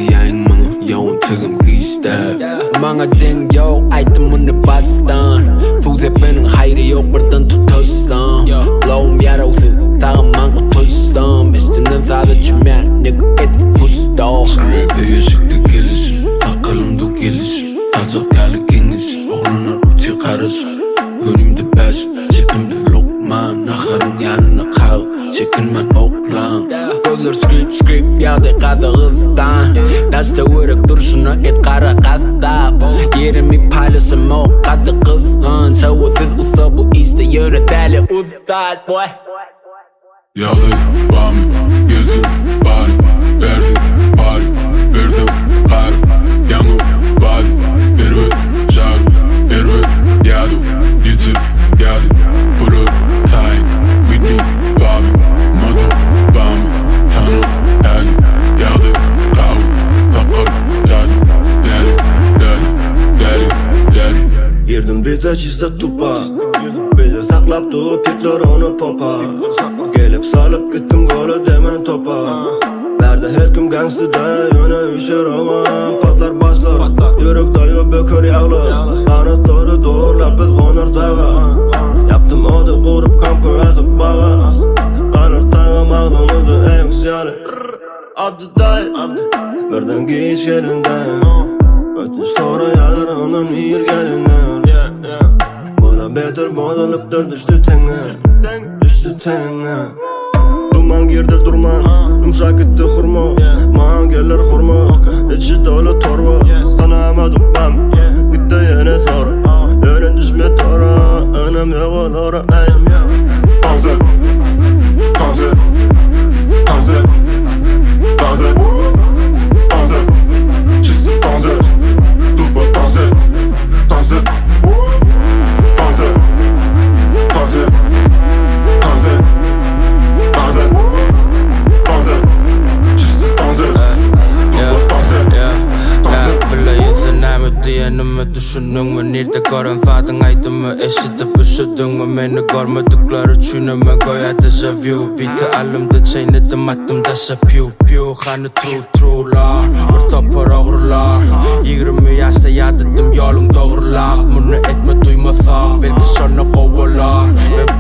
yang mga yawan tagam gizda Mga ding yo ay tamun na bastan Fuzep ng hayri yok bardan tutastan Blowum yara uzu Tağım mango tutastan İstenen zada cümyan Nigga et gusto Büyüsükte gelir Takalımda gelir Kalacak geli geniz Oğlunar uti karız Önümde beş Çekimde lokman Nakharın yanına kal Çekinmen oklan Dollar script Yağda qadağızdan Daşta vırık duruşuna et qara qastab Yerimi paylaşım o qadı qızgın Savusuz usa bu işte yürü deli uzat boy Yağdı bami Gezin bari Versin bari Versin kar Yanı bari Ervet şar Ervet yadu Gitsin yadu Pulu time Whitney bami Madu bami Tanı hadi Yağdı kavu Takır dadi Deli deli deli deli Girdim bize çizde tupa Bize saklap tuğup pikler onu popa Gelip salıp gittim golü demen topa Berde her kim gangstı da yöne üşer ama Patlar başlar Yürek dayı bökür yağlı Kanıt doğru doğrulap biz konur tağa Yaptım odu kurup kampı azıp bağa Kanır tağa mağlımızı en güzeli Abdü dayı Birden giyiş elinden Ötünç sonra yadır onun iyir gelinden Bana beter bozulup düştü tenge Düştü tenge Duman girdi durman Yumşak gitti hurma Maan gelir hurmat İçi dolu torba Tanamadım ben Gitti yine sonra Öğren düşme tora Önüm yok olara Tanzet Tanzet Tanzet Tanzet Tanzet Çizdi tanzet Tuba tanzet Tanzet Tanzet Tanzet Tanzet Tanzet Tanzet Çizdi tanzet Tuba tanzet Tanzet Bileysin näme diyenimi düşündün mü? Nerede gören fadın aydımı? Eşitip üşüdün mü? Beni görmedikleri çünüme Goya deja vu Biti alımda çeynedim attım daşa piu piu Hani trular Bir topar ağırlar 20 yaşta yadıdım yolum doğrular Bunu etme duymasa Belki sonra kovalar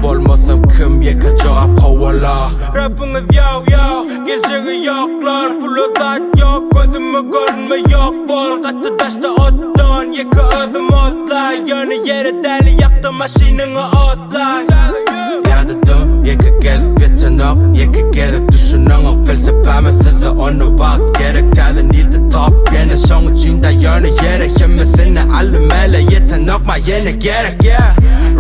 Ben olmasam kim yakacak havalar Rapiniz yav yav Geleceği yoklar Pulu zat yok Gözümü görünme yok Bol katı taşta ottan Yıkı özüm otlar Yönü yere deli yaktı maşinini otlar Yadıdım yıkı gezip yetenok Yıkı gezip düşünün Felsefeme size onu bak Gerek tadı nilde top Yine son içinde yönü yere Yemesine alümele yetenok ma yine gerek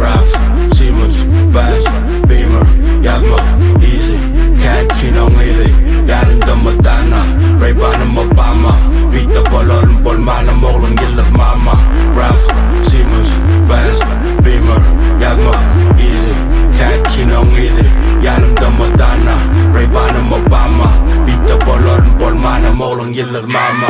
Raf, Siemens, Benz, Beamer Yazmak easy Can't kinong easy Yanımda Madonna Ray-Ban'ım Obama Beat'te bolorun bolmanım oğlum yıldız mama Raf, Siemens, Benz, Beamer Yazmak easy Can't kinong easy Yanımda Madonna Ray-Ban'ım Obama Beat'te bolorun bolmanım oğlum yıldız mama